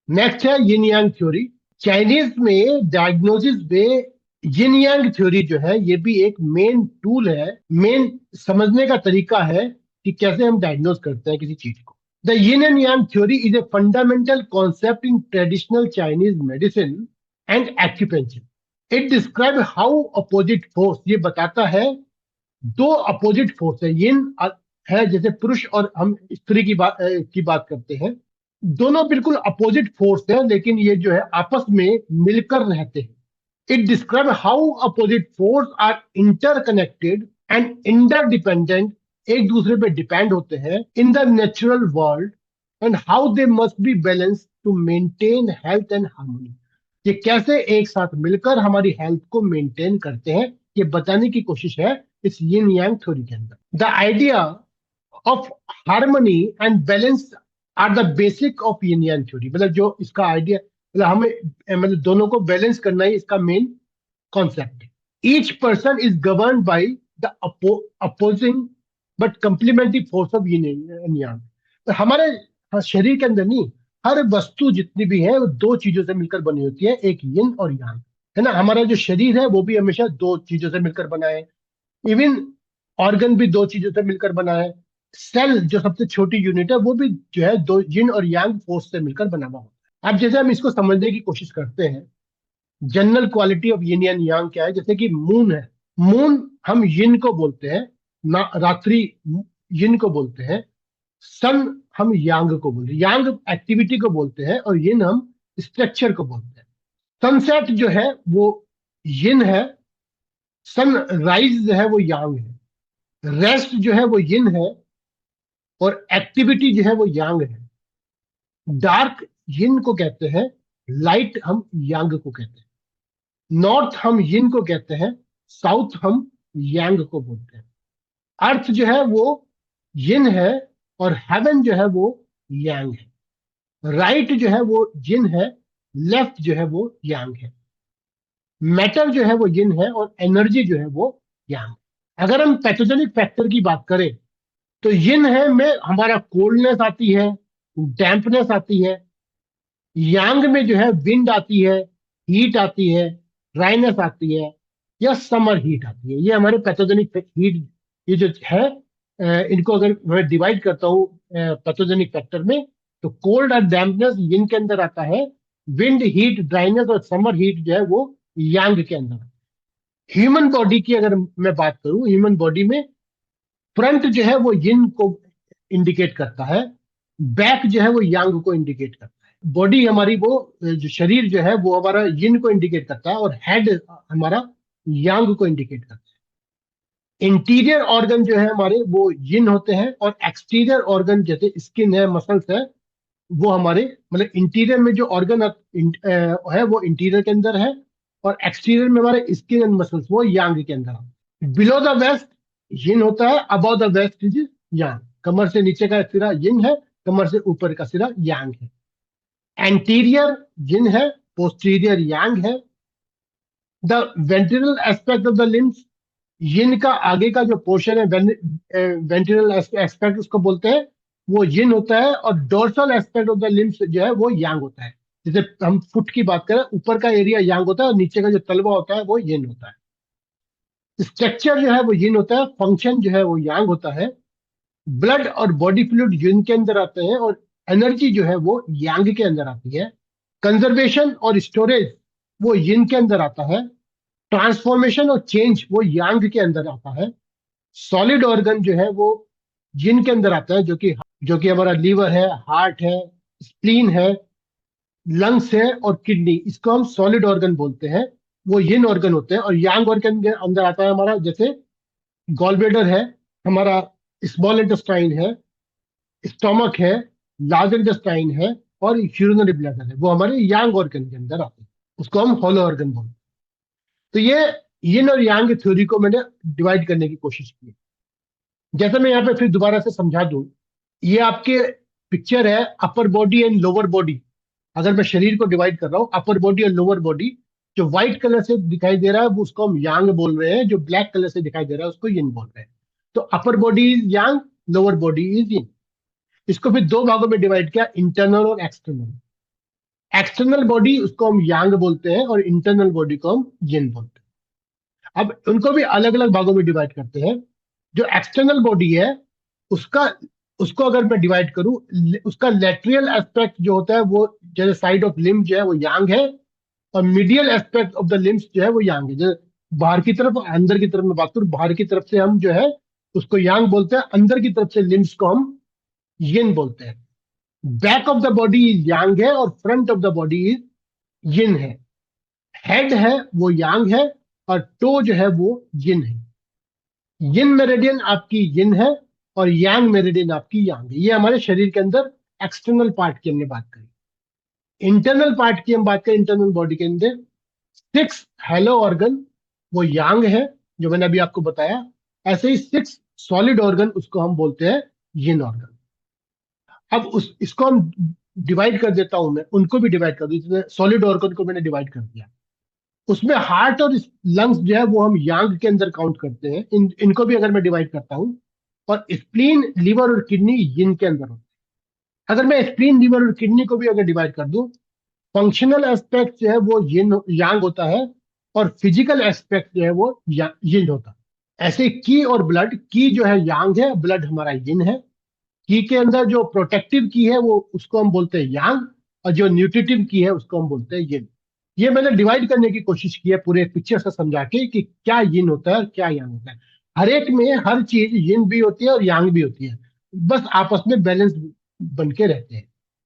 Next है यिन yang theory. Chinese में diagnosis में यिन यांग थ्योरी जो है ये भी एक मेन टूल है, मेन समझने का तरीका है कि कैसे हम डायग्नोज करते हैं किसी चीज को। The yin and yang theory is a fundamental concept in traditional Chinese medicine and acupuncture. It describe how opposite force, ये बताता है दो अपोजिट फोर्स है, यिन है जैसे पुरुष और हम स्त्री की बात करते हैं, दोनों बिल्कुल अपोजिट फोर्स है लेकिन ये जो है आपस में मिलकर रहते हैं। It describe how opposite force are interconnected and interdependent, एक दूसरे पे डिपेंड होते हैं in the natural world, and how they must be balance to maintain health and harmony. ये कैसे एक साथ मिलकर हमारी हेल्थ को मेंटेन करते हैं, ये बताने की कोशिश है इस यिन यांग थ्योरी के अंदर। The idea of harmony and balance are the basic of yin yang theory. मतलब जो इसका आइडिया, मतलब हमें मतलब दोनों को बैलेंस करना ही इसका मेन कॉन्सेप्ट है। Each person is govern by the opposing but complementary force of yin and yang. तो हमारे शरीर के अंदर नहीं, हर वस्तु जितनी भी है वो दो चीजों से मिलकर बनी होती है, एक यिन और यांग, है ना। हमारा जो शरीर है वो भी हमेशा दो चीजों से मिलकर बना है। इवन ऑर्गन भी दो चीजों से मिलकर बना है। सेल जो सबसे छोटी यूनिट है वो भी जो है दो यिन और यांग फोर्स से मिलकर बना हुआ होता है। अब जैसे हम इसको समझने की कोशिश करते हैं, general quality of yin and yang क्या है। जैसे कि मून है, मून हम यिन को बोलते हैं, ना रात्रि यिन को बोलते हैं। सन हम यांग को बोलते हैं, यांग एक्टिविटी को बोलते हैं और यिन हम स्ट्रक्चर को बोलते हैं। सनसेट जो है वो यिन है, सनराइज जो है वो यांग है, रेस्ट जो है वो यिन है और एक्टिविटी जो है वो यांग है। डार्क यिन को कहते हैं, लाइट हम यांग को कहते हैं। नॉर्थ हम यिन को कहते हैं, साउथ हम यांग को बोलते हैं। अर्थ जो है वो यिन है और हेवन जो है वो यांग है। राइट जो है वो यिन है, लेफ्ट जो है वो यांग है। मैटर जो है वो यिन है और एनर्जी जो है वो यांग है। अगर हम पैथोजेनिक फैक्टर की बात करें तो यिन है में हमारा कोल्डनेस आती है, डैम्पनेस आती है। यांग में जो है विंड आती है, हीट आती है, ड्राइनेस आती है या समर हीट आती है। ये हमारे पैथोजेनिक हीट, ये जो है इनको अगर मैं डिवाइड करता हूँ पैथोजेनिक फैक्टर में, तो कोल्ड और डैम्पनेस यिन के अंदर आता है, विंड हीट ड्राइनेस और समर हीट जो है वो यांग के अंदर आता है। ह्यूमन बॉडी की अगर मैं बात करूं, ह्यूमन बॉडी में फ्रंट जो है वो यिन को इंडिकेट करता है, बैक जो है वो यांग को इंडिकेट करता है। बॉडी हमारी वो जो शरीर जो है वो हमारा यिन को इंडिकेट करता है और हेड हमारा यांग को इंडिकेट करता है। इंटीरियर ऑर्गन जो है हमारे वो यिन होते हैं और एक्सटीरियर ऑर्गन जैसे स्किन है, मसल्स है, वो हमारे मतलब इंटीरियर में जो ऑर्गन है वो इंटीरियर के अंदर है और एक्सटीरियर में हमारे स्किन एंड मसल्स वो यांग के अंदर है। बिलो द वेस्ट यिन होता है, अबव द वेस्ट इज यांग। कमर से नीचे का सिरा यिन है, कमर से ऊपर का सिरा यांग है। एंटीरियर यिन है, पोस्टीरियर यांग है। The ventral aspect of the limbs, yin का आगे का जो पोर्शन है वेंट्रल एस्पेक्ट उसको बोलते हैं, वो यिन होता है और dorsal aspect of the limbs जो है वो यांग होता है। जैसे हम फुट की बात करें, ऊपर का एरिया यांग होता है और नीचे का जो तलवा होता है वो यिन होता है। स्ट्रक्चर जो है वो यिन होता है, फंक्शन जो है वो यांग होता है। ब्लड और बॉडी फ्लूइड यिन के अंदर आते हैं और एनर्जी जो है वो यांग के अंदर आती है। कंजर्वेशन और स्टोरेज वो यिन के अंदर आता है। ट्रांसफॉर्मेशन और चेंज वो यांग के अंदर आता है। सॉलिड ऑर्गन जो है वो यिन के अंदर आता है, जो कि हमारा लीवर है, हार्ट है, स्प्लीन है, लंग्स है और किडनी, इसको हम सॉलिड ऑर्गन बोलते हैं, वो यिन ऑर्गन होते हैं। और यांग ऑर्गन के अंदर आता है हमारा जैसे गॉल ब्लेडर है, हमारा स्मॉल इंटेस्टाइन है, स्टोमक है, लार्ज इंटेस्टाइन है और यूरिनरी ब्लैडर है, वो हमारे यांग ऑर्गन के अंदर आते हैं, उसको हम हॉलो ऑर्गन बोलते हैं। तो ये यिन और यांग की थ्योरी को मैंने डिवाइड करने की कोशिश की। जैसे मैं यहाँ पे फिर दोबारा से समझा दूं, ये आपके पिक्चर है upper body and lower body. अगर मैं शरीर को डिवाइड कर रहा हूँ अपर बॉडी और लोअर बॉडी, जो व्हाइट कलर से दिखाई दे रहा है वो उसको हम यांग बोल रहे हैं, जो ब्लैक कलर से दिखाई दे रहा है उसको यिन बोल रहे हैं। तो upper body is yang, lower body is yin. इसको फिर दो भागों में डिवाइड किया, इंटरनल और एक्सटर्नल। एक्सटर्नल बॉडी उसको हम यांग बोलते हैं और इंटरनल बॉडी को हम यिन बोलते हैं। अब उनको भी अलग अलग भागों में डिवाइड करते हैं। जो एक्सटर्नल बॉडी है उसका उसको अगर मैं डिवाइड करूं, उसका लेटरियल एस्पेक्ट जो होता है वो, जैसे साइड ऑफ लिम्ब जो है वो यांग है, और medial aspect of the limbs जो है वो यांग है। जैसे बाहर की तरफ और अंदर की तरफ में बात करूं, बाहर की तरफ से हम जो है उसको यांग बोलते हैं, अंदर की तरफ से लिम्स को हम यिन बोलते हैं। Back of the body is yang है और front of the body is yin है। हेड है वो यांग है और टो जो है वो यिन है। यिन मेरिडियन आपकी यिन है और यांग मेरिडियन आपकी यांग है। ये हमारे शरीर के अंदर एक्सटर्नल पार्ट की हमने बात करी। इंटरनल पार्ट की हम बात करें, इंटरनल बॉडी के अंदर 6 हैलो ऑर्गन वो यांग है, जो मैंने अभी आपको बताया। ऐसे ही 6 सॉलिड ऑर्गन उसको हम बोलते हैं यिन ऑर्गन। अब उस इसको हम डिवाइड कर देता हूं, मैं उनको भी डिवाइड कर दूं। सॉलिड ऑर्गन को मैंने डिवाइड कर दिया, उसमें हार्ट और लंग्स जो है वो हम यांग के अंदर काउंट करते हैं। इनको भी अगर मैं डिवाइड करता हूं, और स्प्लीन, लिवर और किडनी यिन के अंदर होते हैं। अगर मैं स्प्लीन, लिवर और किडनी को भी अगर डिवाइड कर दूं, फंक्शनल एस्पेक्ट जो है वो यिन यांग होता है और फिजिकल एस्पेक्ट जो है वो यिन होता है। ऐसे की और ब्लड, की जो है यांग है, ब्लड हमारा यिन है। की के अंदर जो प्रोटेक्टिव की है वो उसको हम बोलते हैं यांग, और जो न्यूट्रिटिव की है उसको हम बोलते हैं यिन। ये मैंने डिवाइड करने की कोशिश की है पूरे पिक्चर से समझा के कि क्या यिन होता है और क्या यांग होता है। हर एक में हर चीज यिन भी होती है और यांग भी होती है, बस आपस में बैलेंस बन के रहते हैं।